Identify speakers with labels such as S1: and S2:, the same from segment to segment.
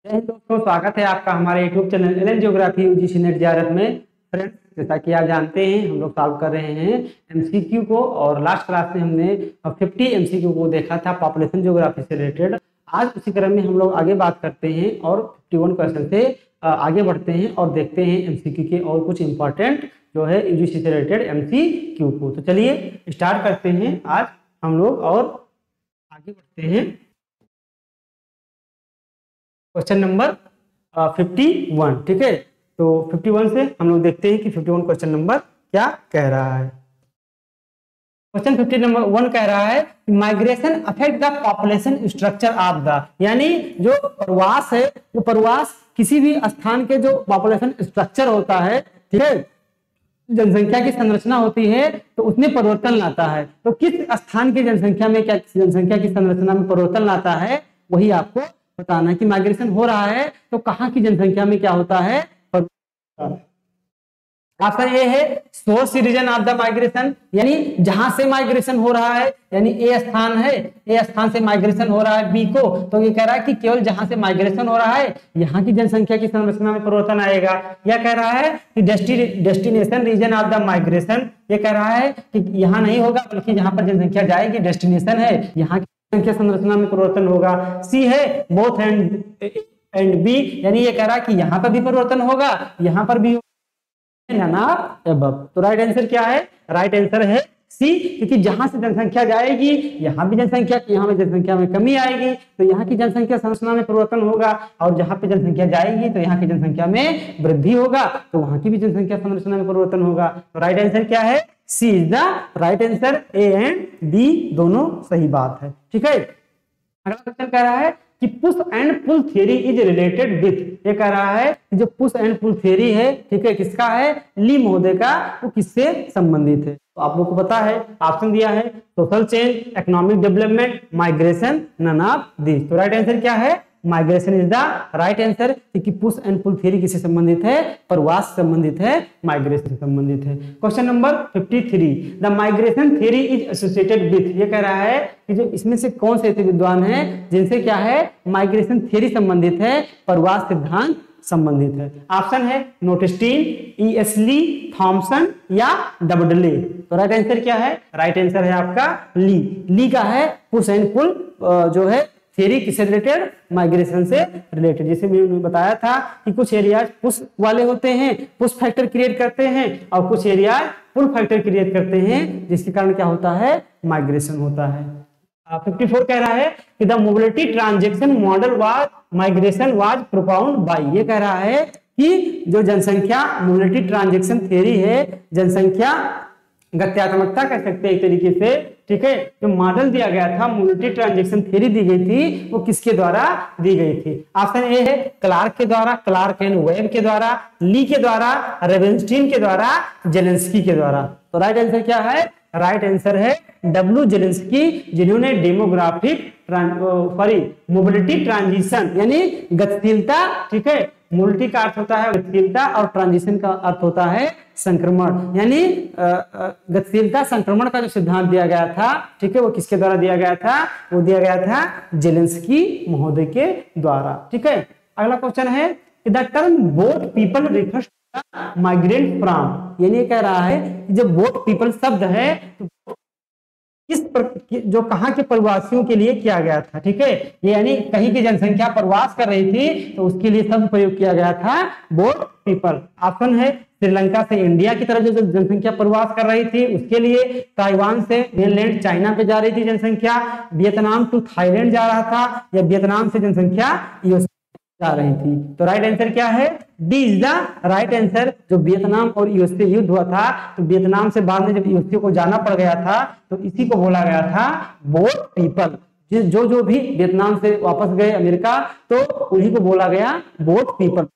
S1: जय हिंद दोस्तों, स्वागत है आपका हमारे YouTube channel LN geography UGC NET JRF में। फ्रेंड्स, जैसा कि आप जानते हैं हम लोग सॉल्व कर रहे हैं एमसीक्यू को, और लास्ट क्लास में हमने 50 एमसीक्यू को देखा था पॉपुलेशन ज्योग्राफी से रिलेटेड। आज उसी क्रम में हम लोग आगे बात करते हैं और 51 क्वेश्चन से आगे बढ़ते हैं और देखते हैं एमसीक्यू के और कुछ इंपॉर्टेंट जो है यूजीसी से रिलेटेड एमसीक्यू को। तो चलिए स्टार्ट करते हैं आज हम लोग और आगे बढ़ते हैं। क्वेश्चन नंबर 51, ठीक है। तो 51 से हम लोग देखते हैं कि 51 क्वेश्चन नंबर क्या कह रहा है। क्वेश्चन 51 कह रहा है migration affect the population structure of the, यानी जो प्रवास है, वो प्रवास किसी भी स्थान के जो पॉपुलेशन स्ट्रक्चर होता है, ठीक है, जनसंख्या की संरचना होती है, तो उसमें परिवर्तन लाता है। तो किस स्थान की जनसंख्या में क्या जनसंख्या की संरचना में परिवर्तन लाता है, वही आपको बताना है कि माइग्रेशन हो रहा है तो कहाँ की जनसंख्या में क्या होता है। ऑप्शन ए है source region of the migration, यानी जहां से माइग्रेशन हो रहा है, यानी ए स्थान है, ए स्थान से माइग्रेशन हो रहा है बी को, तो ये कह रहा है कि केवल जहां से माइग्रेशन हो रहा है यहाँ की जनसंख्या की संरचना में परिवर्तन आएगा। यह कह रहा है कि destination region of the migration, ये कह रहा है कि यहाँ नहीं होगा बल्कि जहां पर जनसंख्या जाएगी डेस्टिनेशन है, यहाँ की संख्या संरचना में परिवर्तन होगा। सी है बोथ एंड बी, यानी ये कह रहा है कि यहाँ पर भी परिवर्तन होगा, यहाँ पर भी ना एबव। तो राइट आंसर क्या है? राइट आंसर है सी, क्योंकि जहां से जनसंख्या जाएगी यहाँ भी जनसंख्या, यहाँ में जनसंख्या में कमी आएगी तो यहाँ की जनसंख्या संरचना में परिवर्तन होगा, और जहां पे जनसंख्या जाएगी तो यहाँ की जनसंख्या में वृद्धि होगा, तो वहां की भी जनसंख्या संरचना में परिवर्तन होगा। तो राइट आंसर क्या है? C is the right answer. A and B दोनों सही बात है, ठीक है। अगला क्वेश्चन कह रहा है कि push and pull theory is related with, ये कह रहा है कि जो पुश एंड पुल थ्योरी है, ठीक है, किसका है? ली महोदय का, वो किससे संबंधित है? तो आप लोग को पता है, ऑप्शन दिया है social change, economic development, migration, none of this. तो राइट आंसर क्या है? Migration is the right answer, क्योंकि पुश एंड पुल थ्योरी किससे संबंधित है? प्रवास से संबंधित है, माइग्रेशन से संबंधित है। Question number 53, the migration theory is associated with, ये कह रहा है कि जो इसमें से कौन से ऐसे विद्वान हैं जिनसे क्या है? माइग्रेशन थ्योरी संबंधित है, प्रवास सिद्धांत संबंधित है। ऑप्शन है नोटिस्टीन, ईएसली, थॉमसन या डबडले। तो राइट आंसर क्या है? राइट आंसर है आपका ली। ली का है पुश एंड पुल जो है थ्योरी किससे रिलेटेड? माइग्रेशन से रिलेटेड। जैसे मैंने बताया था कि कुछ एरियाज पुश वाले होते हैं, पुश फैक्टर क्रिएट करते हैं, और कुछ एरियाज पुल फैक्टर क्रिएट करते हैं, जिसके कारण क्या होता है? माइग्रेशन होता है। 54 कह रहा है कि the mobility transaction model was migration was propound by, ये कह रहा है कि जो जनसंख्या मोबिलिटी ट्रांजैक्शन थ्योरी है, जनसंख्या गत्यात्मकता कह सकते हैं एक तरीके से, ठीक है, जो मॉडल दिया गया था, मोबिलिटी ट्रांजैक्शन थ्योरी दी गई थी, वो किसके द्वारा दी गई थी? ऑप्शन ए है क्लार्क के द्वारा, क्लार्क एंड वेब के द्वारा, ली के द्वारा, रेवेनस्टीन के द्वारा, जेलेंस्की के द्वारा। तो राइट आंसर क्या है? राइट आंसर है डब्ल्यू जेलेंस्की, जिन्होंने डेमोग्राफिक मोबिलिटी ट्रांजिशन, यानी गतिशीलता, ठीक है, मोबिलिटी का अर्थ होता है गतिशीलता और ट्रांजिशन का अर्थ होता है संक्रमण, यानी गतिशीलता संक्रमण का जो सिद्धांत दिया गया था, ठीक है, वो किसके द्वारा दिया गया था? वो दिया गया था जेलेंस्की महोदय के द्वारा, ठीक है। अगला क्वेश्चन है the term boat people refers to migrant from, यानी कह रहा है कि जो बोट पीपल शब्द है तो जो कहाँ के प्रवासियों के लिए किया गया था, ठीक है, ये यानी कहीं की जनसंख्या प्रवास कर रही थी तो उसके लिए शब्द प्रयोग किया गया था बोट पीपल। ऑप्शन है श्रीलंका से इंडिया की तरफ जो जनसंख्या प्रवास कर रही थी उसके लिए, ताइवान से मेनलैंड चाइना पे जा रही थी जनसंख्या, वियतनाम टू थाईलैंड जा रहा था, या वियतनाम से जनसंख्या जा रही थी। तो राइट आंसर क्या है? D is the right answer. जो वियतनाम और यूएस से युद्ध हुआ था, तो वियतनाम से बाद में जब यूएस को जाना पड़ गया था तो इसी को बोला गया था बोट पीपल। जो भी वियतनाम से वापस गए अमेरिका, तो उन्हीं को बोला गया बोट पीपल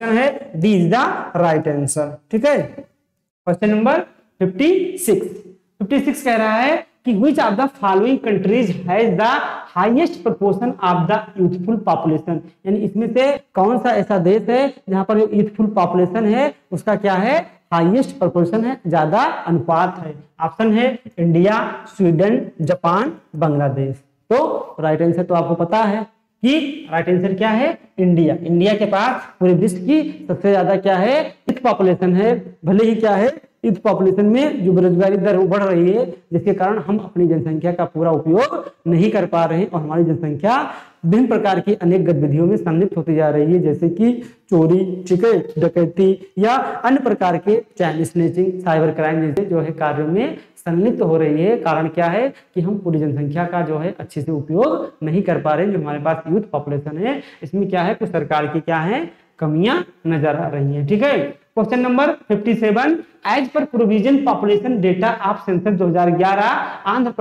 S1: है। D is the right answer, ठीक है। क्वेश्चन नंबर 56 कह रहा है कि which of the following countries has the highest proportion of the youthful population, यानी इसमें से कौन सा ऐसा देश है जहां पर जो youthful population है उसका क्या है? हाईएस्ट प्रोपोर्शन है, ज्यादा अनुपात है। ऑप्शन है इंडिया, स्वीडन, जापान, बांग्लादेश। तो राइट आंसर तो आपको पता है कि राइट आंसर क्या है, इंडिया। इंडिया के पास पूरे विश्व की सबसे ज्यादा क्या है, यूथ पॉपुलेशन है। भले ही क्या है, यूथ पॉपुलेशन में जो बेरोजगारी दर बढ़ रही है, जिसके कारण हम अपनी जनसंख्या का पूरा उपयोग नहीं कर पा रहे हैं और हमारी जनसंख्या विभिन्न प्रकार की अनेक गतिविधियों में सम्मिलित होती जा रही है, जैसे कि चोरी, ठीक है, डकैती या अन्य प्रकार के चैन स्नैचिंग, साइबर क्राइम जैसे जो है कार्यों में सम्मिलित हो रही है। कारण क्या है कि हम पूरी जनसंख्या का जो है अच्छे से उपयोग नहीं कर पा रहे हैं। जो हमारे पास यूथ पॉपुलेशन है, इसमें क्या है, कुछ सरकार की क्या है, कमियां नजर आ रही है। ठीक है, question number 57, as per provision population data of census 2011 Andhra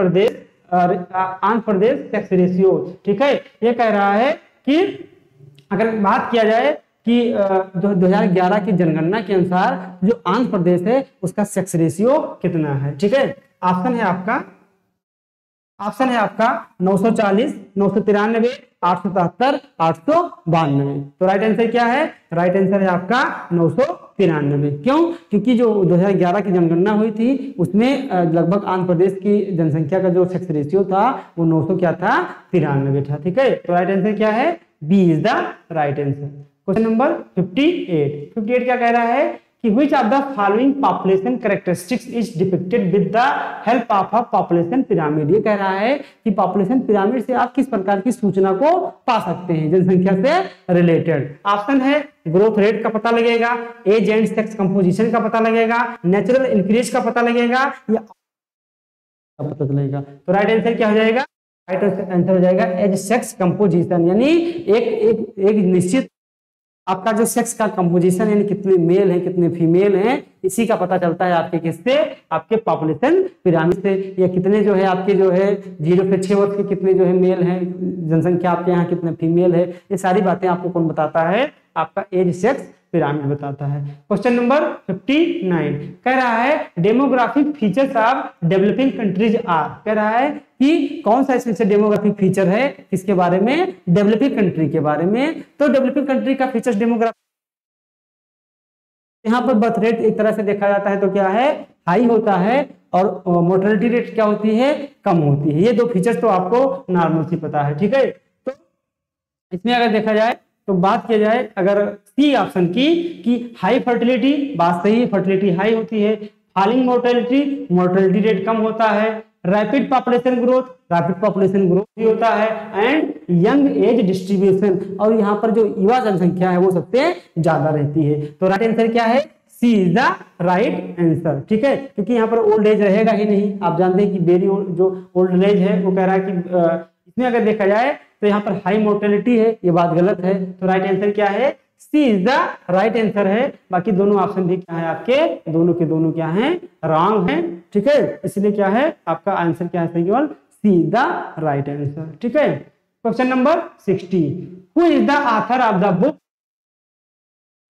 S1: Pradesh sex ratio. ठीक है, ये कह रहा है कि अगर बात किया जाए कि 2011 की जनगणना के अनुसार जो आंध्र प्रदेश है उसका सेक्स रेशियो कितना है। ठीक है, ऑप्शन है आपका 940, 993, 877, 892। तो राइट आंसर क्या है, राइट आंसर है आपका 993। क्यों? क्योंकि जो 2011 की जनगणना हुई थी उसमें लगभग आंध्र प्रदेश की जनसंख्या का जो सेक्स रेशियो था वो 900 क्या था, 93 था। ठीक है, तो राइट आंसर क्या है, B is the right answer. Question number 58 क्या कह रहा है कि which of the following population characteristics is depicted with the help of a population pyramid। ये कह रहा है कि पॉपुलेशन पिरामिड से आप किस प्रकार की सूचना को पा सकते हैं जनसंख्या से रिलेटेड। ऑप्शन है ग्रोथ रेट का पता लगेगा, एज एंड सेक्स कंपोजिशन का पता लगेगा, नेचुरल इंक्रीज का पता लगेगा या पता चलेगा। तो राइट आंसर क्या हो जाएगा, राइट आंसर हो जाएगा एज सेक्स कंपोजिशन, यानी एक निश्चित आपका जो सेक्स का कंपोजिशन यानी कितने मेल हैं कितने फीमेल हैं, इसी का पता चलता है आपके किससे, आपके पॉपुलेशन पिरामिड से। या कितने जो है आपके जो है 0 से 6 वर्ष के कितने जो है मेल हैं, जनसंख्या आपके यहाँ कितने फीमेल है, ये सारी बातें आपको कौन बताता है, आपका एज सेक्स पिरामिड बताता है। क्वेश्चन नंबर 59 कह रहा है demographic features of developing countries are. कह रहा है कि कौन सा इसमें से डेमोग्राफिक फीचर है, किसके बारे में, डेवलपिंग कंट्री के बारे में। तो डेवलपिंग कंट्री का फीचर्स डेमोग्राफिक, यहाँ पर बर्थ रेट एक तरह से देखा जाता है तो क्या है, हाई होता है, और मोर्टेलिटी रेट क्या होती है, कम होती है। ये दो फीचर्स तो आपको नॉर्मल सी पता है। ठीक है, तो इसमें अगर देखा जाए तो बात किया जाए अगर सी ऑप्शन की कि हाई फर्टिलिटी, बात सही है, फर्टिलिटी हाई होती है, फॉलिंग मोर्टेलिटी, मोर्टेलिटी रेट कम होता है, रैपिड पॉपुलेशन ग्रोथ भी होता है, एंड यंग एज डिस्ट्रीब्यूशन, और यहाँ पर जो युवा जनसंख्या है वो सबसे ज्यादा रहती है। तो राइट आंसर क्या है, C is the right answer. ठीक है, क्योंकि यहाँ पर ओल्ड एज रहेगा ही नहीं। आप जानते हैं कि वेरी जो ओल्ड एज है वो कह रहा है कि इसमें अगर देखा जाए तो यहाँ पर हाई मोर्टेलिटी है, ये बात गलत है। तो राइट आंसर क्या है, C is the right answer है। बाकी दोनों ऑप्शन भी क्या है आपके, दोनों के दोनों क्या हैं, रॉन्ग हैं। ठीक है, इसलिए क्या है आपका आंसर क्या है, केवल सी इज द राइट आंसर। ठीक है, question number 60 who is the author of the book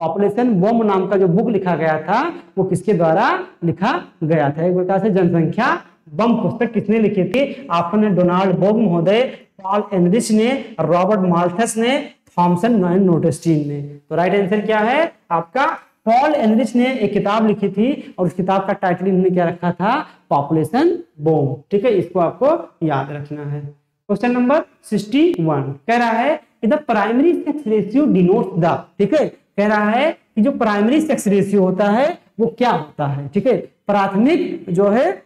S1: population bomb नाम का जो बुक लिखा गया था वो किसके द्वारा लिखा गया था। एक प्रकार से जनसंख्या बम पुस्तक किसने लिखी थी। ऑप्शन है डोनाल्ड बोग महोदय, पॉल एनरिच ने, रॉबर्ट माल्थस ने, थॉमसन नोटेस्टीन ने। तो राइट आंसर क्या है आपका, पॉल एनरिच ने एक किताब लिखी थी और उस किताब का टाइटल इन्होंने क्या रखा था, पॉपुलेशन बॉम्ब। ठीक है, इसको आपको याद रखना है। क्वेश्चन नंबर 61 कह रहा है कि the primary sex ratio denotes the. ठीक है, कह रहा है कि जो प्राइमरी सेक्स रेशियो होता है वो क्या होता है। ठीक है, प्राथमिक जो है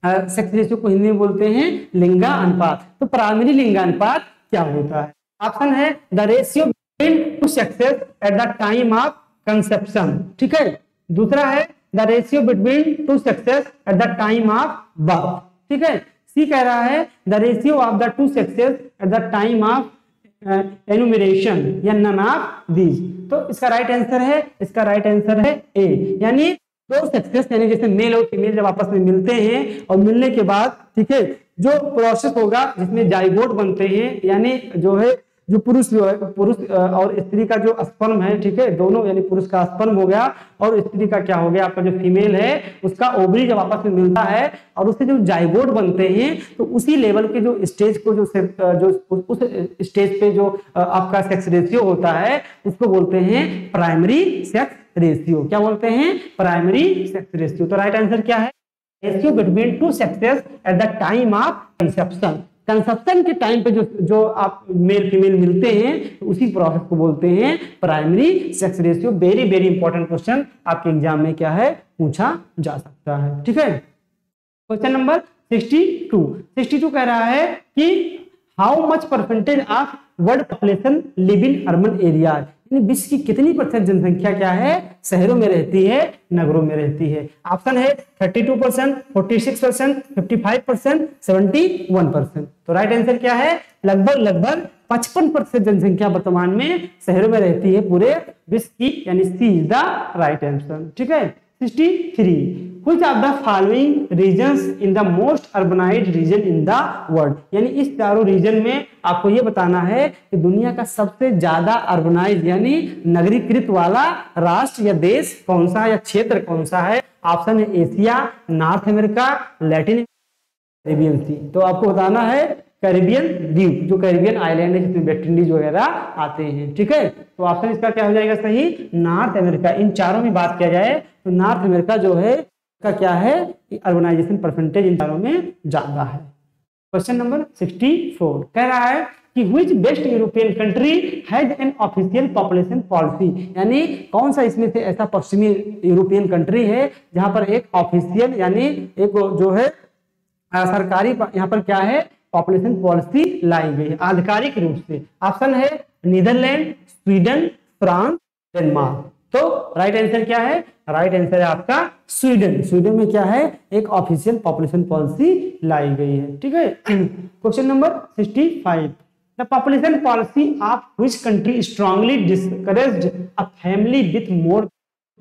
S1: सेक्स रेशियो को हिंदी में बोलते हैं लिंगा अनुपात। तो प्राइमरी लिंगानुपात क्या होता है। ऑप्शन है the ratio between two sexes at the time of conception. ठीक है, दूसरा है the ratio between two sexes at the time of birth. ठीक है, सी कह रहा है the ratio of the two sexes at the time of enumeration या नन ऑफ दीज। तो इसका राइट आंसर है, इसका राइट आंसर है ए, यानी दो सेक्सेस यानी जैसे मेल और फीमेल जब आपस में मिलते हैं और मिलने के बाद ठीक है जो प्रोसेस होगा जिसमें जाइगोट बनते हैं, यानी जो है जो पुरुष और स्त्री का जो स्पर्म है, ठीक है, दोनों यानी पुरुष का स्पर्म हो गया और स्त्री का क्या हो गया, आपका जो फीमेल है उसका ओवरी जब आपस में मिलता है और उससे जो जाइगोट बनते हैं तो उसी लेवल के जो स्टेज को जो उस स्टेज पे जो आपका सेक्स रेशियो होता है उसको बोलते हैं प्राइमरी सेक्स रेशियो। क्या बोलते हैं, प्राइमरी सेक्स रेशियो। तो राइट आंसर क्या है, ratio between two sexes at the time of conception. Conception के टाइम पे जो आप मेल फीमेल मिलते हैं तो उसी प्रोसेस को बोलते हैं primary sex ratio. Very very important question आपके एग्जाम में क्या है पूछा जा सकता है। ठीक है, क्वेश्चन नंबर 62 कह रहा है कि how much percentage of world population live in urban area, यानी विश्व की कितनी % जनसंख्या क्या है शहरों में रहती है, नगरों में रहती है। ऑप्शन है 32%, 46%, 55%, 71%। तो राइट आंसर क्या है, लगभग 55% जनसंख्या वर्तमान में शहरों में रहती है पूरे विश्व की, यानी सी इज द राइट आंसर। ठीक है, 63 Which of the following regions in the most urbanized region in the world, यानी इस चारों रीजन में आपको ये बताना है कि दुनिया का सबसे ज्यादा अर्बनाइज यानी नगरीकृत वाला राष्ट्र या देश कौन सा है या क्षेत्र कौन सा है। ऑप्शन है Asia, North America, Latin, Caribbean sea. तो आपको बताना है कैरिबियन द्वीप, जो कैरिबियन आइलैंड है जिसमें वेस्ट इंडीज वगैरह आते हैं। ठीक है, तो ऑप्शन इसका क्या हो जाएगा सही, नॉर्थ अमेरिका। इन चारों में बात किया जाए तो नॉर्थ अमेरिका जो है का क्या है अर्बनाइजेशन परसेंटेज इन चारों में ज्यादा है। क्वेश्चन नंबर 64 कह रहा है कि which best European country has an official population policy, यानी कौन सा इसमें से ऐसा पश्चिमी यूरोपियन कंट्री है जहां पर एक ऑफिशियल यानी एक जो है सरकारी यहाँ पर क्या है पॉपुलेशन पॉलिसी लाई गई है आधिकारिक रूप से। ऑप्शन है नीदरलैंड, स्वीडन, फ्रांस, डेनमार्क। तो राइट आंसर क्या है, राइट आंसर है आपका स्वीडन। स्वीडन में क्या है एक ऑफिशियल पॉपुलेशन पॉलिसी लाई गई है। ठीक है, question number 65 the population policy of which country strongly discouraged a family with more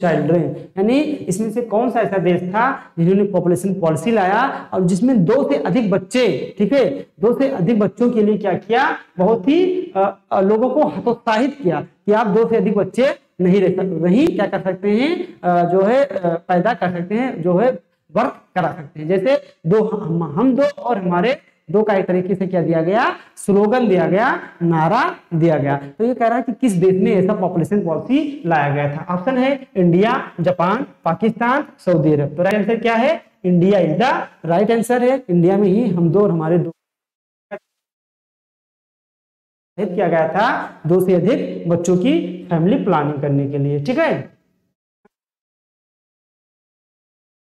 S1: children, यानी इसमें से कौन सा ऐसा देश था जिन्होंने पॉपुलेशन पॉलिसी लाया और जिसमें 2 से अधिक बच्चे, ठीक है 2 से अधिक बच्चों के लिए क्या किया, बहुत ही लोगों को हतोत्साहित किया कि आप 2 से अधिक बच्चे नहीं क्या कर सकते हैं जो है पैदा कर सकते हैं, जो है वर्क करा सकते हैं। जैसे हम 2 और हमारे 2 का एक तरीके से क्या दिया गया, स्लोगन दिया गया, नारा दिया गया। तो ये कह रहा है कि किस देश में ऐसा पॉपुलेशन पॉलिसी लाया गया था। ऑप्शन है इंडिया, जापान, पाकिस्तान, सऊदी अरब। तो राइट आंसर क्या है, India is the right answer है। इंडिया में ही हम 2 और हमारे 2 किया गया था 2 से अधिक बच्चों की फैमिली प्लानिंग करने के लिए। ठीक है,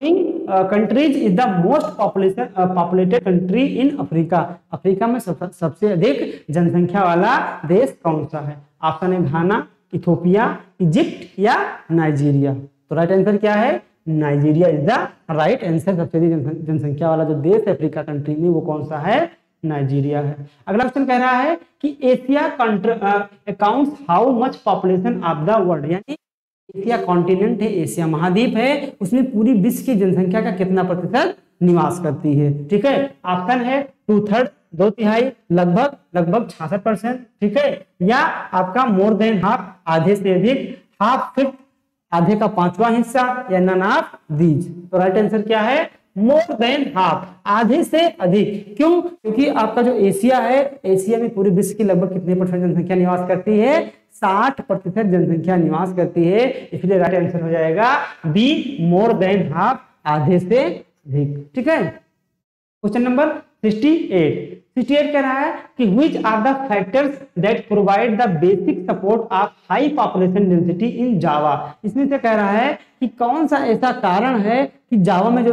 S1: countries is the most populated country in Africa. Africa में सबसे अधिक जनसंख्या वाला देश कौन सा है। ऑप्शन है घाना, इथोपिया, इजिप्ट या नाइजीरिया। तो राइट आंसर क्या है, Nigeria is the right answer. सबसे अधिक जनसंख्या वाला जो देश है अफ्रीका कंट्री में वो कौन सा है, नाइजीरिया है। अगला क्वेश्चन कह रहा है कि Asia accounts how much population of the world, यानी एशिया कॉन्टिनेंट है, एशिया महाद्वीप है, उसमें पूरी विश्व की जनसंख्या का कितना प्रतिशत निवास करती है। ठीक है, ऑप्शन है 2/3, 2/3, लगभग 66%। ठीक है, या आपका मोर देन हाफ, आधे से अधिक, हाफ फिफ्थ, आधे का 5वां हिस्सा, या नन ऑफ दीज। तो राइट आंसर क्या है, मोर देन हाफ, आधे से अधिक। क्यों, क्योंकि आपका जो एशिया है, एशिया में पूरे विश्व की लगभग कितने % जनसंख्या निवास करती है, 60% जनसंख्या निवास करती है। इसलिए राइट आंसर हो जाएगा बी, मोर देन हाफ, आधे से अधिक। ठीक है, क्वेश्चन नंबर 68 कह रहा है कि which are the factors that provide the basic support of high population density in Java. इसमें से कह रहा है कि कौन सा ऐसा कारण है कि जावा में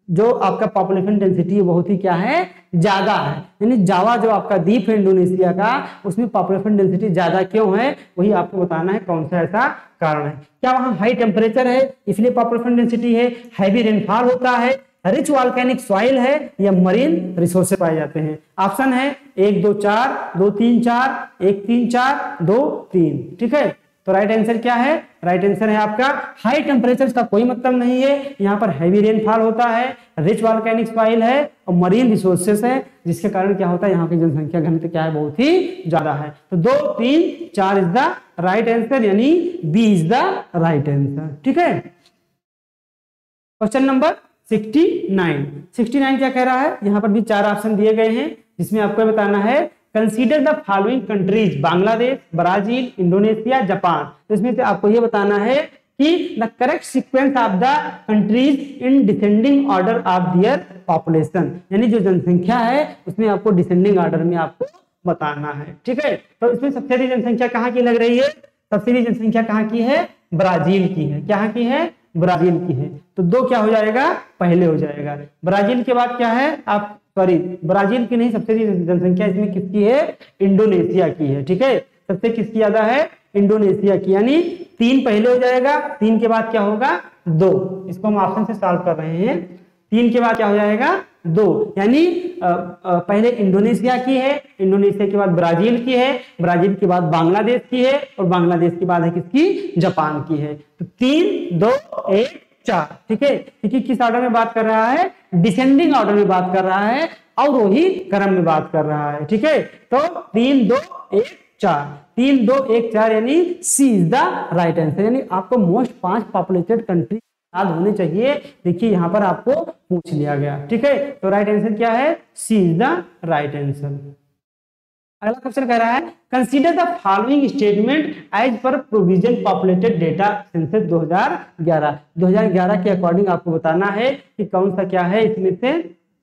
S1: जो आपका पॉपुलेशन डेंसिटी है बहुत ही क्या है, ज्यादा है। यानी जावा जो आपका द्वीप है इंडोनेशिया का, उसमें पॉपुलेशन डेंसिटी ज्यादा क्यों है, वही आपको बताना है कौन सा ऐसा कारण है। क्या वहां हाई टेम्परेचर है इसलिए पॉपुलेशन डेंसिटी है, हैवी रेनफॉल होता है, रिच वॉल्केनिक सॉइल है, या मरीन रिसोर्सेज पाए जाते हैं। ऑप्शन है 1 2 4, 2 3 4, 1 3 4, 2 3। ठीक है, तो राइट आंसर क्या है, राइट आंसर है आपका हाई टेम्परेचर का कोई मतलब नहीं है, यहाँ पर हैवी रेनफॉल होता है, रिच वॉल्केनिक सॉइल है और मरीन रिसोर्सेस है, जिसके कारण क्या होता है यहाँ की जनसंख्या घनत्व क्या है, बहुत ही ज्यादा है। तो 2 3 4 इज द राइट आंसर, यानी B is the right answer. ठीक है, क्वेश्चन नंबर 69 क्या कह रहा है, यहाँ पर भी 4 ऑप्शन दिए गए हैं जिसमें आपको बताना है consider the following countries, Bangladesh, Brazil, Indonesia, Japan. तो इसमें से आपको ये बताना है कि the correct sequence of the countries in descending order of their population, यानी जो जनसंख्या है उसमें आपको डिसेंडिंग ऑर्डर में आपको बताना है। ठीक है, तो इसमें सबसे अधिक जनसंख्या कहाँ की लग रही है? सबसे अधिक जनसंख्या कहाँ की है? ब्राजील की है। कहाँ की है? ब्राजील की है। तो 2 क्या हो जाएगा? पहले हो जाएगा। ब्राजील के बाद क्या है? आप सॉरी, ब्राजील की नहीं, सबसे अधिक जनसंख्या इसमें किसकी है? इंडोनेशिया की है। ठीक है, सबसे किसकी ज्यादा है? इंडोनेशिया की, यानी 3 पहले हो जाएगा। 3 के बाद क्या होगा? 2। इसको हम ऑप्शन से सॉल्व कर रहे हैं। 3 के बाद क्या हो जाएगा? 2, यानी पहले इंडोनेशिया की है, इंडोनेशिया के बाद ब्राजील की है, ब्राजील के बाद बांग्लादेश की है, और बांग्लादेश के बाद है किसकी? जापान की है। तो 3, 2, 1, 4। ठीक है, क्योंकि किस ऑर्डर में बात कर रहा है? डिसेंडिंग ऑर्डर में बात कर रहा है, अवरोही क्रम में बात कर रहा है। ठीक है, तो 3, 2, 1, 4, 3, 2, 1, 4, यानी सी इज द राइट आंसर। यानी आपको मोस्ट 5 पॉपुलेटेड कंट्री याद होने चाहिए। देखिए यहाँ पर आपको पूछ लिया गया। ठीक है, तो राइट आंसर क्या है? C is the right answer. अगला क्वेश्चन कह रहा है consider the following statement as per provision populated data census 2011 के अकॉर्डिंग आपको बताना है कि कौन सा क्या है। इसमें से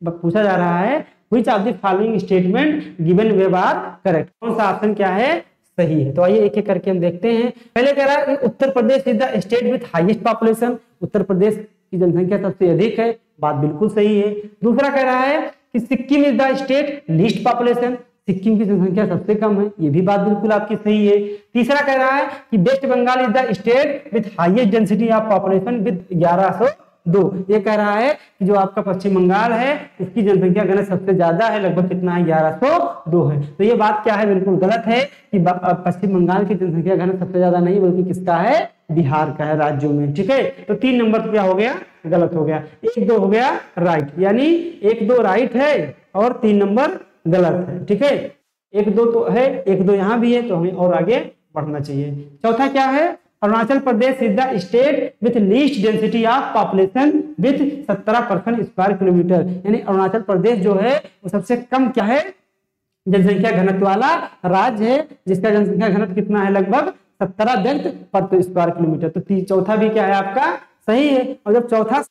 S1: पूछा जा रहा है which of the following statement given web are correct, कौन सा ऑप्शन क्या है सही है। तो आइए एक एक करके हम देखते हैं। पहले कह रहा है Uttar Pradesh is the state with highest population, Uttar Pradesh की जनसंख्या सबसे अधिक है, बात बिल्कुल सही है। दूसरा कह रहा है कि Sikkim is the state least population, Sikkim की जनसंख्या सबसे कम है, ये भी बात बिल्कुल आपकी सही है। तीसरा कह रहा है कि West Bengal is the state with highest density of population with 1102, ये कह रहा है कि जो आपका पश्चिम बंगाल है उसकी जनसंख्या घनत्व सबसे ज्यादा है, लगभग कितना है? 1102 है। तो ये बात क्या है? बिल्कुल गलत है कि पश्चिम बंगाल की जनसंख्या घनत्व सबसे ज्यादा नहीं, बल्कि किसका है? बिहार का है राज्यों में। ठीक है, तो 3 नंबर क्या हो गया? गलत हो गया। 1, 2 हो गया राइट, यानी 1, 2 राइट है और 3 नंबर गलत है। ठीक है, 1, 2 तो है, 1, 2 यहाँ भी है, तो हमें और आगे बढ़ना चाहिए। चौथा क्या है? Arunachal Pradesh is the state with least density of population with 17% square kilometre, यानी अरुणाचल प्रदेश जो है वो सबसे कम क्या है? जनसंख्या घनत्व वाला राज्य है, जिसका जनसंख्या घनत्व कितना है? लगभग 17 व्यक्ति प्रति स्क्वायर किलोमीटर। तो चौथा भी क्या है आपका? सही है। और जब चौथा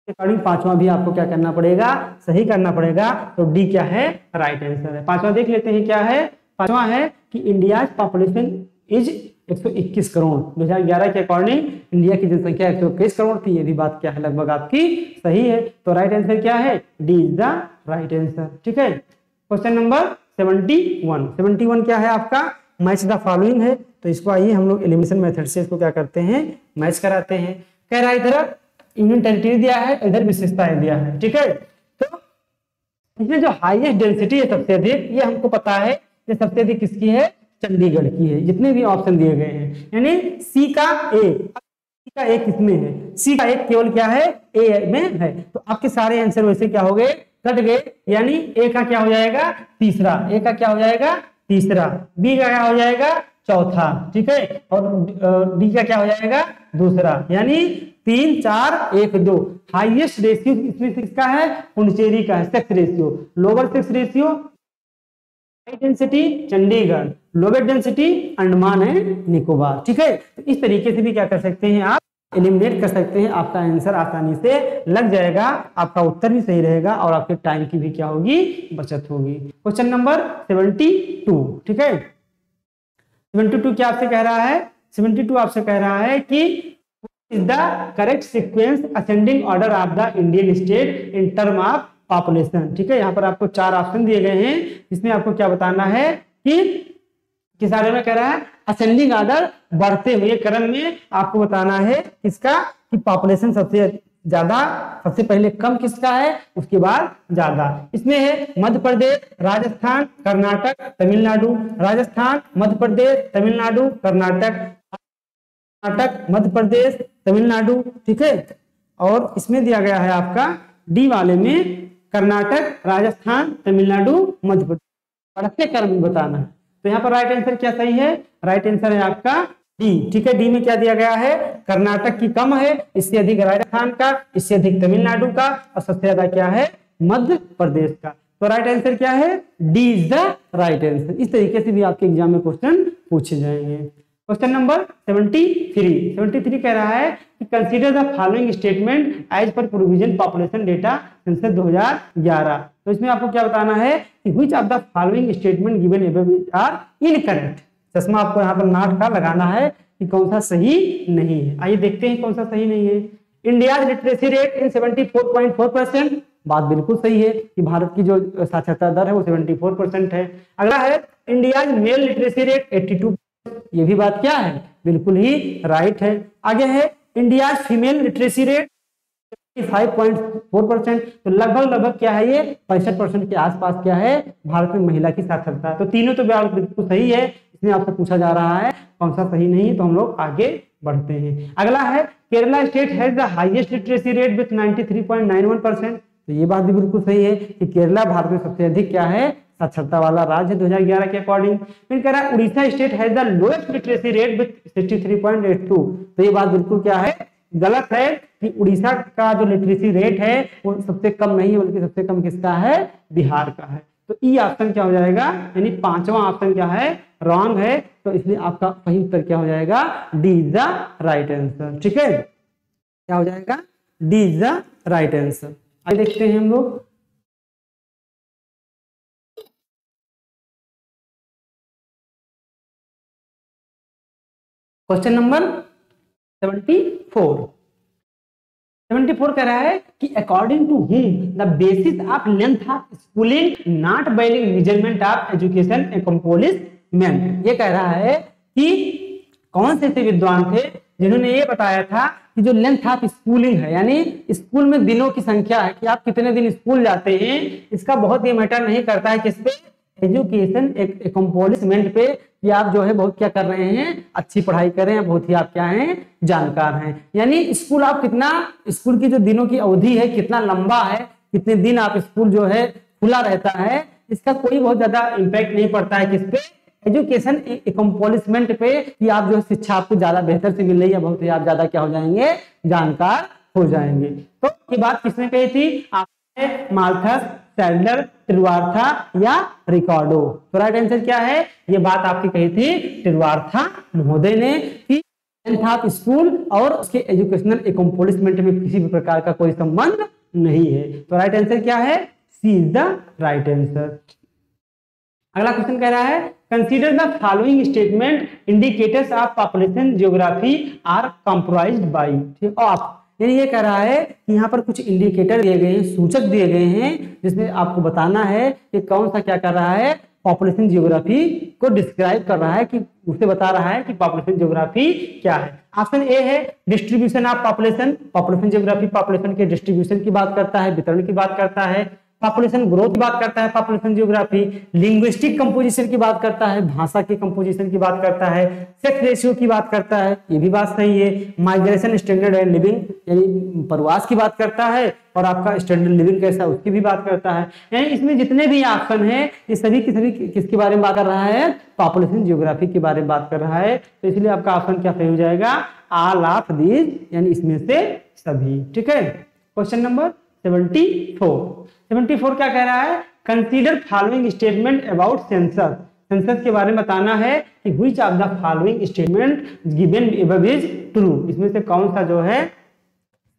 S1: अकॉर्डिंग पांचवा भी आपको क्या करना पड़ेगा? सही करना पड़ेगा। तो डी क्या है? राइट आंसर है। पांचवा देख लेते हैं क्या है। पांचवा है कि इंडिया पॉपुलेशन इज 121 करोड़, 2011 के अकॉर्डिंग इंडिया की जनसंख्या 121 करोड़ थी, ये भी बात क्या है? लगभग आपकी सही है। तो राइट आंसर क्या है? D is the right answer. ठीक है, क्वेश्चन नंबर 71 क्या है आपका? मैच द फॉलोइंग है। तो इसको आइए हम लोग एलिमिनेशन मेथड से इसको क्या करते हैं? मैच कराते हैं। कह रहा है इधर यूनियन टेरिटरी दिया है, इधर विशेषताएं दिया है। ठीक है, तो इसमें जो हाईएस्ट डेंसिटी है सबसे अधिक, ये हमको पता है ये सबसे अधिक किसकी है? चंडीगढ़ की है, जितने भी ऑप्शन दिए गए हैं। यानी सी का ए किसमें है? सी का एक केवल क्या है? ए में है। तो आपके सारे आंसर वैसे क्या हो गए? कट गए, यानी ए का क्या हो जाएगा? तीसरा। ए का क्या हो जाएगा? तीसरा। बी का क्या हो जाएगा? चौथा। ठीक है, और डी का क्या हो जाएगा? दूसरा। यानी 3, 4, 1, 2। हाईएस्ट रेशियो इसमें किसका है? पुडुचेरी का है, sex ratio. Lower sex ratio high density Chandigarh, lower density Andaman and Nicobar. ठीक है, तो इस तरीके से भी क्या कर सकते हैं आप? एलिमिनेट कर सकते हैं। आपका आंसर आसानी से लग जाएगा, आपका उत्तर भी सही रहेगा और आपके टाइम की भी क्या होगी? बचत होगी। Question number 72। ठीक है, 72 क्या आपसे कह रहा है? 72 आपसे कह रहा है कि is the correct sequence ascending order of the Indian state in term of population. ठीक है, यहाँ पर आपको 4 ऑप्शन दिए गए हैं, जिसमें आपको क्या बताना है कि किस बारे में कह रहा है? असेंडिंग ऑर्डर, बढ़ते हुए क्रम में आपको बताना है किसका? कि पॉपुलेशन सबसे ज्यादा, सबसे पहले कम किसका है, उसके बाद ज्यादा। इसमें है मध्य प्रदेश, राजस्थान, कर्नाटक, तमिलनाडु। राजस्थान, मध्य प्रदेश, तमिलनाडु, कर्नाटक, मध्य प्रदेश, तमिलनाडु। ठीक है, और इसमें दिया गया है आपका डी वाले में कर्नाटक, राजस्थान, तमिलनाडु, मध्य प्रदेश, बढ़ते क्रम में बताना है। तो यहाँ पर राइट आंसर क्या सही है? राइट आंसर है आपका डी। ठीक है, डी में क्या दिया गया है? कर्नाटक की कम है, इससे अधिक राजस्थान का, इससे अधिक तमिलनाडु का, और सबसे ज्यादा क्या है? मध्य प्रदेश का। तो राइट आंसर क्या है? D is the right answer. इस तरीके से भी आपके एग्जाम में क्वेश्चन पूछे जाएंगे। क्वेश्चन नंबर 73 कह रहा है कि consider the following statement as per provision population data census 2011। तो इसमें आपको क्या बताना है कि which of the following statement given above are incorrect. चश्मा आपको यहाँ पर नाट का लगाना है कि कौन सा सही नहीं है। आइए देखते हैं कौन सा सही नहीं है। इंडिया लिटरेसी रेट इन 74.4%, बात बिल्कुल सही है कि भारत की जो साक्षरता दर है वो 74% है। अगला है इंडिया मेल लिटरेसी रेट 82, ये भी बात क्या है, बिल्कुल ही राइट है। आगे है इंडिया फीमेल लिटरेसी रेट 5.4%, तो लगभग क्या है ये 65% के आसपास क्या है भारत में महिला की साक्षरता। तो तीनों तो बिल्कुल सही है। इसमें आपसे पूछा जा रहा है कौन सा सही नहीं है, तो हम लोग आगे बढ़ते हैं। अगला है Kerala state has the highest literacy rate with 93.91%, तो ये बात भी बिल्कुल सही है कि केरला भारत में सबसे अधिक क्या है साक्षरता वाला राज्य 2011 के अकॉर्डिंग। फिर कह रहा है Orissa state has the lowest literacy rate with 63.82, तो ये बात बिल्कुल क्या है गलत है कि उड़ीसा का जो लिटरेसी रेट है वो सबसे कम नहीं है, बल्कि सबसे कम किसका है, बिहार का है। तो ई ऑप्शन क्या हो जाएगा, यानी पांचवा ऑप्शन क्या है, रॉन्ग है। तो इसलिए आपका सही उत्तर क्या हो जाएगा, D is the right answer. ठीक है, क्या हो जाएगा, D is the right answer. आइए देखते हैं हम लोग क्वेश्चन नंबर 74 कह रहा है कि according to whom the basis of length of schooling not by measurement of education accomplishment. ये कह रहा है कि कौन से विद्वान थे जिन्होंने ये बताया था कि जो लेंथ ऑफ स्कूलिंग है, यानी स्कूल में दिनों की संख्या है कि आप कितने दिन स्कूल जाते हैं, इसका बहुत ये मैटर नहीं करता है किस पे, एजुकेशन अकम्प्लिशमेंट पे, कि आप जो है बहुत क्या कर रहे हैं, अच्छी पढ़ाई कर रहे हैं, बहुत ही आप क्या हैं, जानकार हैं। यानी स्कूल आप कितना, स्कूल की जो दिनों की अवधि है कितना लंबा है, कितने दिन आप स्कूल जो है खुला रहता है, इसका कोई बहुत ज्यादा इम्पैक्ट नहीं पड़ता है किस पे, एजुकेशन अकम्प्लिशमेंट पे, कि आप जो है शिक्षा आपको ज्यादा बेहतर से मिल रही है, बहुत ही आप ज्यादा क्या हो जाएंगे, जानकार हो जाएंगे। तो ये बात किसने कही थी, आपने माल्थस, सैडलर, त्रिवार्था या रिकॉर्डो। तो राइट आंसर क्या है, ये बात आपकी कही थी त्रिवार्था महोदय ने कि लेंथ ऑफ स्कूल और उसके एजुकेशनल अकम्प्लिशमेंट में किसी भी प्रकार का कोई संबंध नहीं है। तो राइट आंसर क्या है, C is the right answer. अगला क्वेश्चन कह रहा है consider the following statement indicators of population geography are comprised by, ठीक ऑफ, यानी ये कह रहा है कि यहाँ पर कुछ इंडिकेटर दिए गए हैं, सूचक दिए गए हैं, जिसमें आपको बताना है कि कौन सा क्या कर रहा है, पॉपुलेशन जियोग्राफी को डिस्क्राइब कर रहा है, कि उसे बता रहा है कि पॉपुलेशन जियोग्राफी क्या है। ऑप्शन ए है distribution of population, population geography population के डिस्ट्रीब्यूशन की बात करता है, वितरण की बात करता है, पॉपुलेशन ग्रोथ की बात करता है पॉपुलेशन जियोग्राफी, लिंग्विस्टिक कंपोजिशन की बात करता है, भाषा के कंपोजिशन की बात करता है, सेक्स रेशियो की बात करता है, ये भी बात सही है, माइग्रेशन स्टैंडर्ड एंड लिविंग यानी प्रवास की बात करता है, और आपका स्टैंडर्ड लिविंग कैसा उसकी भी बात करता है। यानी इसमें जितने भी ऑप्शन है ये सभी की सभी किसके बारे में बात कर रहा है, पॉपुलेशन जियोग्राफी के बारे में बात कर रहा है। तो इसलिए आपका ऑप्शन क्या सही हो जाएगा, ऑल ऑफ दीज, यानी इसमें से सभी। ठीक है, क्वेश्चन नंबर 74 क्या कह रहा है, consider following statement about census, census के बारे में बताना है कि which of the following statement given above is true, इसमें से कौन सा जो है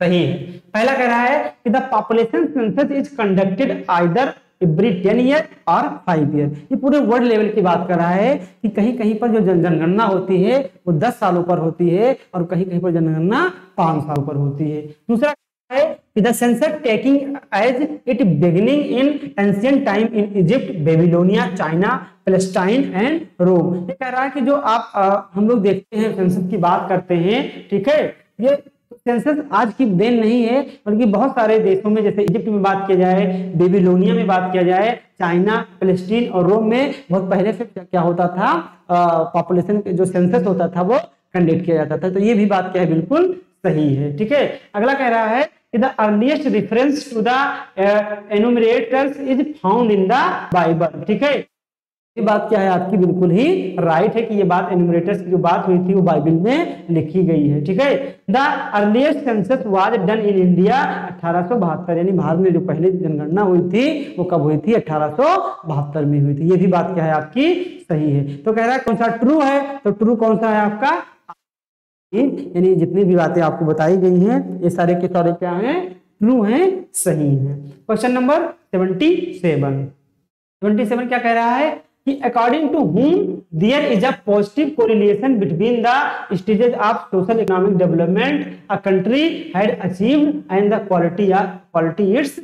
S1: सही है। पहला कह रहा है कि the population census is conducted either every 10 year और 5 ईयर, ये पूरे वर्ल्ड लेवल की बात कर रहा है कि कहीं कहीं पर जो जनगणना होती है वो 10 सालों पर होती है, और कहीं कहीं पर जनगणना 5 सालों पर होती है। दूसरा है कि the census taking as it beginning in ancient time in Egypt, Babylonia, China, Palestine and Rome. ये कह रहा है कि जो आप हम लोग देखते हैं सेंसस की बात करते हैं, ठीक है, ये सेंसस आज की देन नहीं है, बल्कि बहुत सारे देशों में, जैसे इजिप्ट में बात किया जाए, बेबीलोनिया में बात किया जाए, चाइना, पैलेस्टीन और रोम में बहुत पहले से क्या होता था, पॉपुलेशन जो सेंसस होता था वो कंडक्ट किया जाता था। तो ये भी बात क्या है, बिल्कुल सही है। ठीक है, अगला कह रहा है कि the earliest reference to the enumerators is found in the Bible. ठीक है, ये बात क्या है आपकी, बिल्कुल ही राइट है कि ये बात एनुमरेटर्स की जो बात हुई थी वो बाइबल में लिखी गई है। ठीक है, the earliest census was done in India 1872, यानी भारत में जो पहली जनगणना हुई थी वो कब हुई थी, 1872 में हुई थी। ये भी बात क्या है आपकी सही है। तो कह रहा है कौन सा ट्रू है, तो ट्रू कौन सा है आपका, यानी जितनी भी बातें आपको बताई गई हैं ये सारे के सारे क्या हैं, ट्रू हैं, सही हैं। क्वेश्चन नंबर 77 क्या कह रहा है कि according to whom there is a positive correlation between the stages of social economic development a country had achieved and the quality its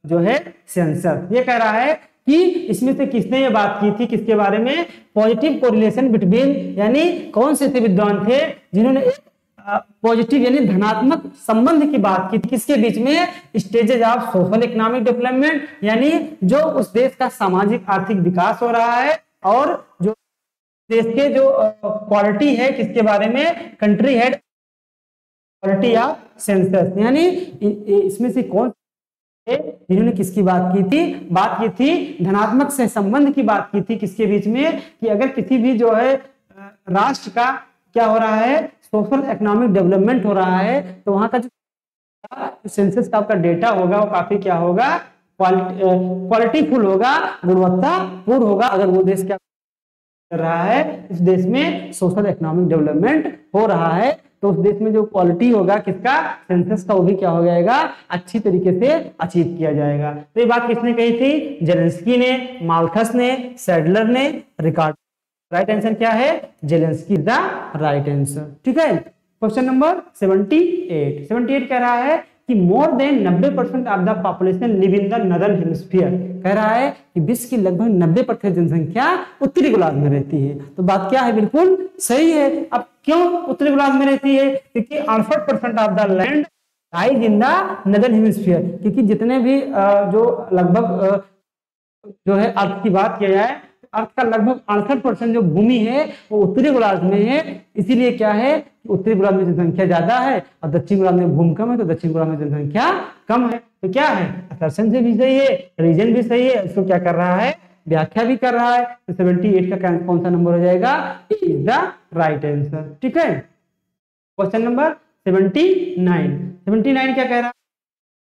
S1: जो है सेंसर। ये कह रहा है कि इसमें से किसने ये बात की थी, किसके बारे में, पॉजिटिव कोरिलेशन बिटवीन, यानी कौन से विद्वान थे जिन्होंने एक पॉजिटिव यानी धनात्मक संबंध की बात की, किसके बीच में, stages of social economic development, यानी जो उस देश का सामाजिक आर्थिक विकास हो रहा है और जो देश के जो क्वालिटी है किसके बारे में, country head quality of census, यानी इसमें से कौन जिन्होंने किसकी बात की थी धनात्मक से संबंध की बात की थी, किसके बीच में, कि अगर किसी भी जो है राष्ट्र का क्या हो रहा है, सोशल इकोनॉमिक डेवलपमेंट हो रहा है, तो वहां का जो सेंसस का आपका डेटा होगा वो काफी क्या होगा, क्वालिटीफुल होगा, गुणवत्तापूर्ण होगा। अगर वो देश क्या कर रहा है, इस देश में सोशल इकोनॉमिक डेवलपमेंट हो रहा है, तो उस देश में जो क्वालिटी होगा किसका, सेंसस का, वो भी क्या हो जाएगा, अच्छी तरीके से अचीव किया जाएगा। तो ये बात किसने कही थी, जेलेंस्की ने, माल्थस ने, सैडलर ने, रिकार्डो। राइट आंसर क्या है, जेलेंस्की द राइट आंसर। ठीक है। क्वेश्चन नंबर 78 कह रहा है कि more than 90% of the population live in the northern hemisphere. कह रहा है कि विश्व की लगभग 90% जनसंख्या उत्तरी गोलार्ध में रहती है। तो बात क्या है, बिल्कुल सही है। अब क्यों उत्तरी गोलार्ध में रहती है, क्योंकि 68% of the land lies in the northern hemisphere, क्योंकि जितने भी जो लगभग जो है अर्थ की बात किया जाए, अर्थ का लगभग 68% जो भूमि है वो उत्तरी गोलार्ध में है। इसीलिए क्या है, उत्तरी गोलार्ध में जनसंख्या ज्यादा है और दक्षिण गोलार्ध में भूमि कम है, तो दक्षिण गोलार्ध में जनसंख्या कम है। तो क्या है, असर्शन से भी सही है, रीजन भी सही है, इसको क्या कर रहा है, व्याख्या भी कर रहा है। तो 78 का कौन सा नंबर हो जाएगा, ए इज द राइट आंसर। ठीक है। क्वेश्चन नंबर 79 क्या कह रहा है,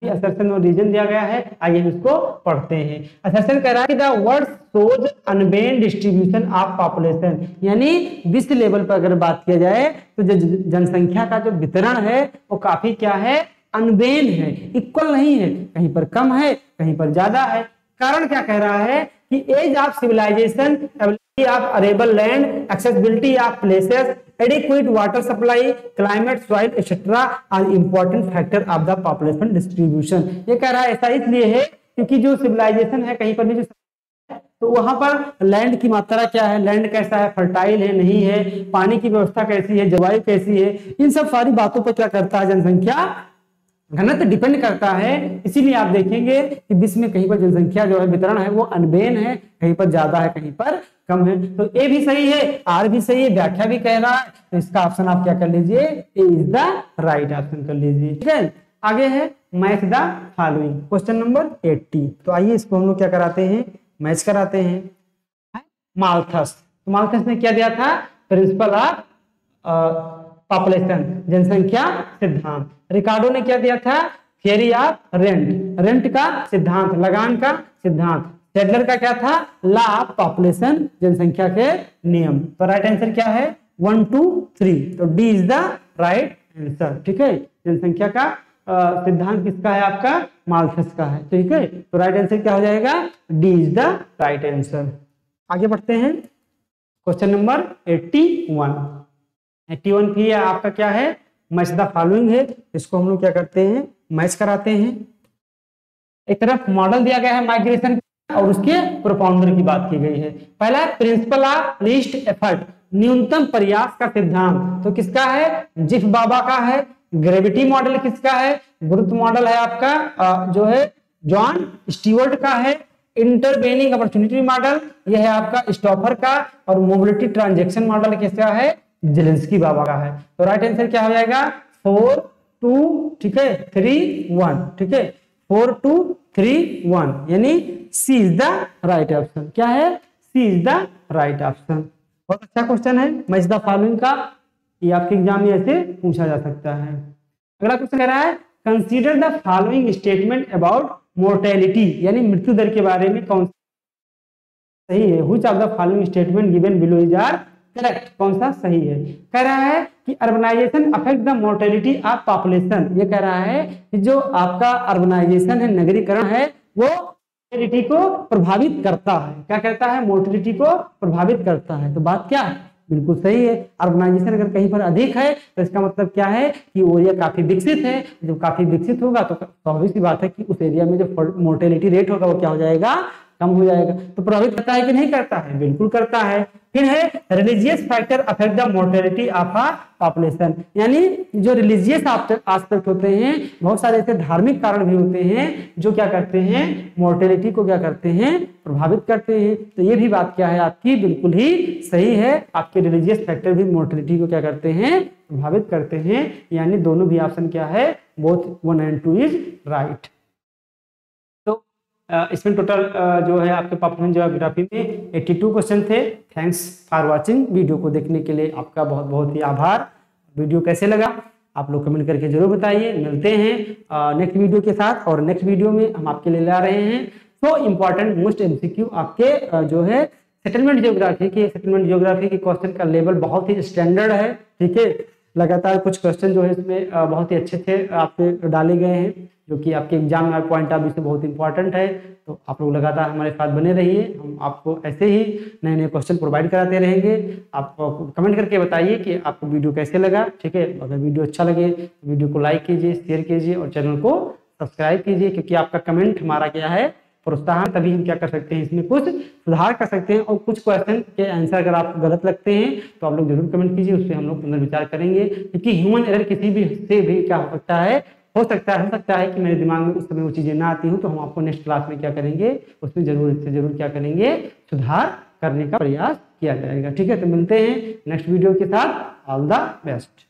S1: असर्शन और रीजन दिया गया है, आइए हम इसको पढ़ते हैं। असर्शन कह रहा है कि द वर्ड शोज अनबेन डिस्ट्रीब्यूशन ऑफ पॉपुलेशन, यानी विश्व लेवल पर अगर बात किया जाए तो जो जनसंख्या का जो वितरण है वो काफी क्या है, अनबेन है, इक्वल नहीं है, कहीं पर कम है, कहीं पर ज्यादा है। कारण क्या कह रहा है कि age of civilization, ability of arable land, accessibility of places, adequate water supply, climate, soil, etc. are important factor of the population distribution। ये कह रहा है ऐसा इसलिए है क्योंकि जो सिविलाइजेशन है कहीं पर भी जो, तो वहां पर लैंड की मात्रा क्या है, लैंड कैसा है, फर्टाइल है नहीं है, पानी की व्यवस्था कैसी है, जलवायु कैसी है, इन सब सारी बातों पर क्या करता है, जनसंख्या घनत्व डिपेंड करता है। इसीलिए आप देखेंगे कि विश्व में कहीं पर जनसंख्या जो है वितरण है वो अनबेन है, कहीं पर ज्यादा है, कहीं पर कम है। तो ए भी सही है, आर भी सही है, व्याख्या भी कह रहा है, तो इसका ऑप्शन आप क्या कर लीजिए, ए इज द राइट ऑप्शन कर लीजिए। ठीक है। आगे है match the following, question number 80। तो आइए इसको हम लोग क्या कराते हैं, मैच कराते हैं। माल्थस, तो माल्थस ने क्या दिया था, प्रिंसिपल ऑफ पॉपुलेशन, जनसंख्या सिद्धांत। रिकार्डो ने क्या दिया था, थियरी ऑफ रेंट, रेंट का सिद्धांत, लगान का सिद्धांत। सैडलर का क्या था, लॉ ऑफ पॉपुलेशन, जनसंख्या के नियम। तो राइट आंसर क्या है, 1 2 3, तो D is the right answer. ठीक है। जनसंख्या का सिद्धांत किसका है, आपका माल्थस का है। ठीक है। तो राइट आंसर क्या हो जाएगा, D is the right answer. आगे बढ़ते हैं। क्वेश्चन नंबर 81 भी आपका क्या है, मैच द फॉलोइंग है। इसको हम लोग क्या करते हैं, मैच कराते हैं। एक तरफ मॉडल दिया गया है माइग्रेशन और उसके प्रोपाउंडर की बात की गई है। पहला प्रिंसिपल ऑफ लीस्ट एफर्ट, न्यूनतम प्रयास का सिद्धांत, तो किसका है, जिफ बाबा का है। ग्रेविटी मॉडल किसका है, गुरुत्व मॉडल है आपका जो है जॉन स्टीवर्ट का है। इंटरवेनिंग अपॉर्चुनिटी मॉडल यह है आपका स्टॉफर का, और मोबिलिटी ट्रांजैक्शन मॉडल किसका है, जेलेंस्की बाबा का है। तो राइट आंसर क्या हो जाएगा, 4 2 ठीक है 3 1। ठीक है, 4 2 3 1, यानी सी इज द राइट ऑप्शन। क्या है, C is the right option. बहुत अच्छा क्वेश्चन है मैच द फॉलोइंग का, ये आपके एग्जाम में ऐसे पूछा जा सकता है। अगला क्वेश्चन कह रहा है, consider the following statement about mortality, यानी मृत्यु दर के बारे में कौन सही है। Which of the following statement given below is are correct, कौन सा सही है। कह रहा है कि urbanization affect the mortality of population, ये कह रहा है कि जो आपका अर्बनाइजेशन है, नगरीकरण है, वो मोर्टेलिटी को प्रभावित करता है। क्या करता है, मोर्टेलिटी को प्रभावित करता है। तो बात क्या है, बिल्कुल सही है। अर्बनाइजेशन अगर कहीं पर अधिक है तो इसका मतलब क्या है कि वो एरिया काफी विकसित है। जब काफी विकसित होगा तो स्वाभाविक सी बात है कि उस एरिया में जो मोर्टेलिटी रेट होगा वो क्या हो जाएगा, कम हो जाएगा। तो प्रभावित करता है कि नहीं करता है, बिल्कुल करता है। फिर है religious factor affect the mortality of a population, यानी जो रिलीजियस एस्पेक्ट होते हैं, बहुत सारे ऐसे धार्मिक कारण भी होते हैं जो क्या करते हैं, मोर्टेलिटी को क्या करते हैं, प्रभावित करते हैं। तो ये भी बात क्या है आपकी, बिल्कुल ही सही है। आपके रिलीजियस फैक्टर भी मोर्टेलिटी को क्या करते हैं, प्रभावित करते हैं। यानी दोनों भी ऑप्शन क्या है, बोथ 1 and 2 इज राइट। इसमें टोटल जो है आपके पॉपुलेशन ज्योग्राफी में 82 क्वेश्चन थे। Thanks for watching. वीडियो को देखने के लिए आपका बहुत बहुत ही आभार। वीडियो कैसे लगा आप लोग कमेंट करके जरूर बताइए। मिलते हैं नेक्स्ट वीडियो के साथ, और नेक्स्ट वीडियो में हम आपके लिए ला रहे हैं सो इम्पोर्टेंट मोस्ट एमसीक्यू आपके जो है सेटलमेंट ज्योग्राफी के। सेटलमेंट ज्योग्राफी के क्वेश्चन का लेवल बहुत ही स्टैंडर्ड है, ठीक है। लगातार कुछ क्वेश्चन जो है इसमें बहुत ही अच्छे थे आपके डाले गए हैं, जो कि आपके एग्जाम में पॉइंट ऑफ व्यू से बहुत इंपॉर्टेंट है। तो आप लोग लगातार हमारे साथ बने रहिए, हम आपको ऐसे ही नए नए क्वेश्चन प्रोवाइड कराते रहेंगे। आप कमेंट करके बताइए कि आपको वीडियो कैसे लगा, ठीक है। अगर वीडियो अच्छा लगे तो वीडियो को लाइक कीजिए, शेयर कीजिए और चैनल को सब्सक्राइब कीजिए, क्योंकि आपका कमेंट हमारा क्या है, प्रोत्साहन। तभी हम क्या कर सकते हैं, इसमें कुछ सुधार कर सकते हैं। और कुछ क्वेश्चन के आंसर अगर आप गलत लगते हैं तो आप लोग जरूर कमेंट कीजिए, उस पर हम लोग पुनर्विचार करेंगे। क्योंकि ह्यूमन एरर किसी भी से भी क्या हो सकता है, हो सकता है कि मेरे दिमाग में उस समय वो चीजें ना आती हूँ, तो हम आपको नेक्स्ट क्लास में क्या करेंगे, उसमें जरूर क्या करेंगे, सुधार करने का प्रयास किया जाएगा, ठीक है। तो मिलते हैं नेक्स्ट वीडियो के साथ। All the best.